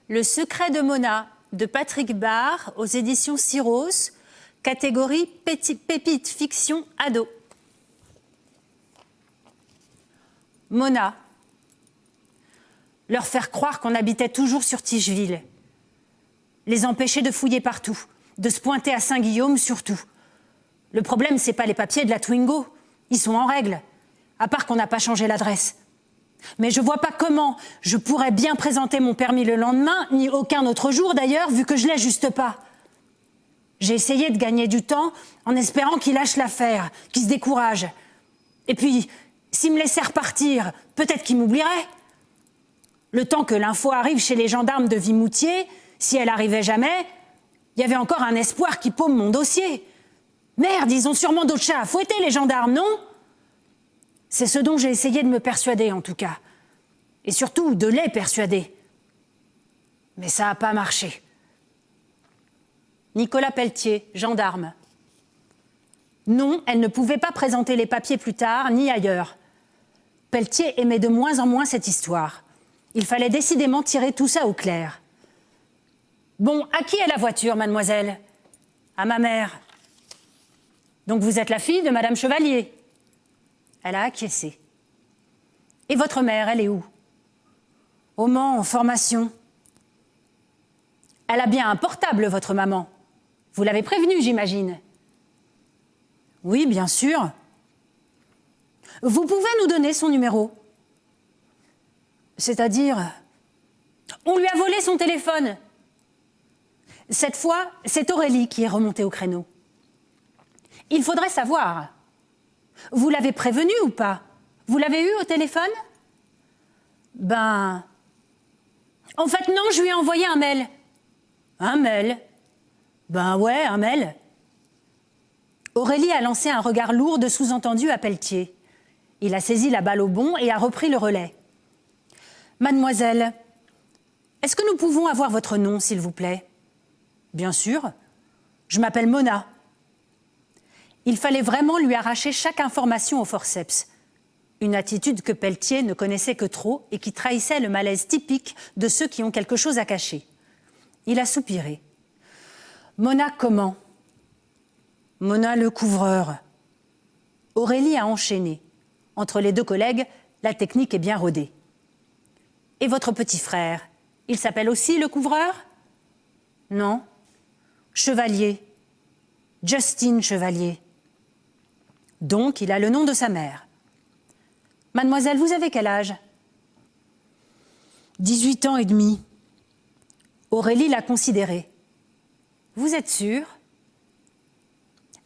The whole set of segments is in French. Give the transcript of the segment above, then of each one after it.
Le secret de Mona, de Patrick Barr, aux éditions Syros, catégorie pépite fiction ado. Mona. Leur faire croire qu'on habitait toujours sur Tigeville. Les empêcher de fouiller partout, de se pointer à Saint-Guillaume surtout. Le problème, c'est pas les papiers de la Twingo. Ils sont en règle, à part qu'on n'a pas changé l'adresse. Mais je vois pas comment je pourrais bien présenter mon permis le lendemain, ni aucun autre jour d'ailleurs, vu que je l'ai juste pas. J'ai essayé de gagner du temps en espérant qu'il lâche l'affaire, qu'il se décourage. Et puis, s'il me laissait repartir, peut-être qu'il m'oublierait. Le temps que l'info arrive chez les gendarmes de Vimoutier, si elle arrivait jamais, il y avait encore un espoir qui paume mon dossier. Merde, ils ont sûrement d'autres chats à fouetter, les gendarmes, non? C'est ce dont j'ai essayé de me persuader, en tout cas. Et surtout, de les persuader. Mais ça n'a pas marché. Nicolas Pelletier, gendarme. Non, elle ne pouvait pas présenter les papiers plus tard, ni ailleurs. Pelletier aimait de moins en moins cette histoire. Il fallait décidément tirer tout ça au clair. Bon, à qui est la voiture, mademoiselle? À ma mère. Donc vous êtes la fille de Madame Chevalier? Elle a acquiescé. Et votre mère, elle est où? Au Mans, en formation. Elle a bien un portable, votre maman. Vous l'avez prévenue, j'imagine. Oui, bien sûr. Vous pouvez nous donner son numéro? C'est-à-dire... On lui a volé son téléphone. Cette fois, c'est Aurélie qui est remontée au créneau. Il faudrait savoir. Vous l'avez prévenue ou pas? Vous l'avez eu au téléphone? Ben... En fait, non, je lui ai envoyé un mail. Un mail? Ben ouais, un mail. Aurélie a lancé un regard lourd de sous-entendu à Pelletier. Il a saisi la balle au bond et a repris le relais. Mademoiselle, est-ce que nous pouvons avoir votre nom, s'il vous plaît? Bien sûr. Je m'appelle Mona. Il fallait vraiment lui arracher chaque information au forceps. Une attitude que Pelletier ne connaissait que trop et qui trahissait le malaise typique de ceux qui ont quelque chose à cacher. Il a soupiré. Mona comment? Mona le couvreur. Aurélie a enchaîné. Entre les deux collègues, la technique est bien rodée. Et votre petit frère, il s'appelle aussi le couvreur? Non. Chevalier. Justin Chevalier. Donc, il a le nom de sa mère. Mademoiselle, vous avez quel âge? 18 ans et demi. Aurélie l'a considéré. Vous êtes sûre?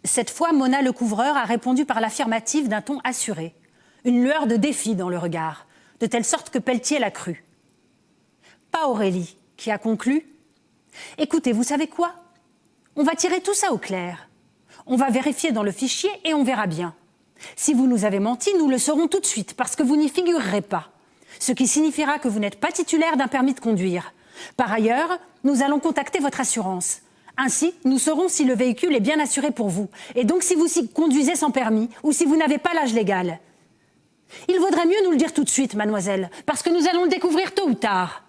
Cette fois, Mona le couvreur a répondu par l'affirmative d'un ton assuré. Une lueur de défi dans le regard, de telle sorte que Pelletier l'a cru. Pas Aurélie, qui a conclu. Écoutez, vous savez quoi? On va tirer tout ça au clair. On va vérifier dans le fichier et on verra bien. Si vous nous avez menti, nous le saurons tout de suite, parce que vous n'y figurerez pas. Ce qui signifiera que vous n'êtes pas titulaire d'un permis de conduire. Par ailleurs, nous allons contacter votre assurance. Ainsi, nous saurons si le véhicule est bien assuré pour vous. Et donc si vous conduisez sans permis, ou si vous n'avez pas l'âge légal. Il vaudrait mieux nous le dire tout de suite, mademoiselle, parce que nous allons le découvrir tôt ou tard.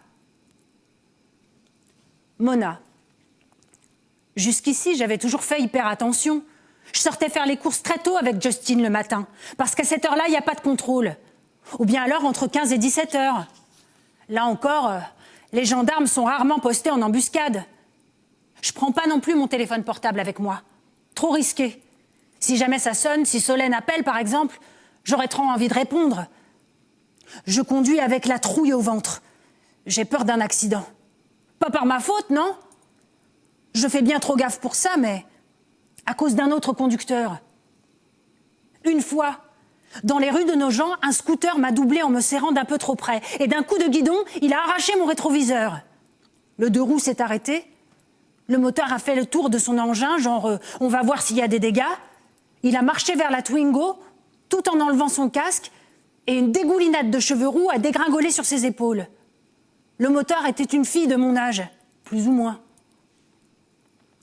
Mona. Jusqu'ici, j'avais toujours fait hyper attention. Je sortais faire les courses très tôt avec Justin le matin, parce qu'à cette heure-là, il n'y a pas de contrôle. Ou bien alors entre 15 et 17 heures. Là encore, les gendarmes sont rarement postés en embuscade. Je prends pas non plus mon téléphone portable avec moi. Trop risqué. Si jamais ça sonne, si Solène appelle par exemple, j'aurais trop envie de répondre. Je conduis avec la trouille au ventre. J'ai peur d'un accident. Pas par ma faute, non? Je fais bien trop gaffe pour ça, mais à cause d'un autre conducteur. Une fois, dans les rues de Nogent, un scooter m'a doublé en me serrant d'un peu trop près. Et d'un coup de guidon, il a arraché mon rétroviseur. Le deux roues s'est arrêté. Le moteur a fait le tour de son engin, genre on va voir s'il y a des dégâts. Il a marché vers la Twingo, tout en enlevant son casque, et une dégoulinade de cheveux roux a dégringolé sur ses épaules. Le moteur était une fille de mon âge, plus ou moins.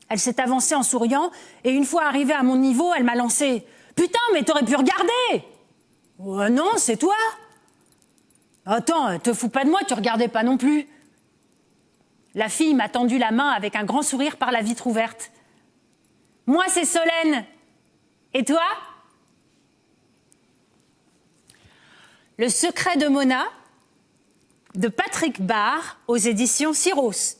Elle s'est avancée en souriant, et une fois arrivée à mon niveau, elle m'a lancé « Putain, mais t'aurais pu regarder !»« Non, c'est toi !»« Attends, te fous pas de moi, tu regardais pas non plus. » La fille m'a tendu la main avec un grand sourire par la vitre ouverte. Moi, c'est Solène. Et toi? Le secret de Mona, de Patrick Barr, aux éditions Syros.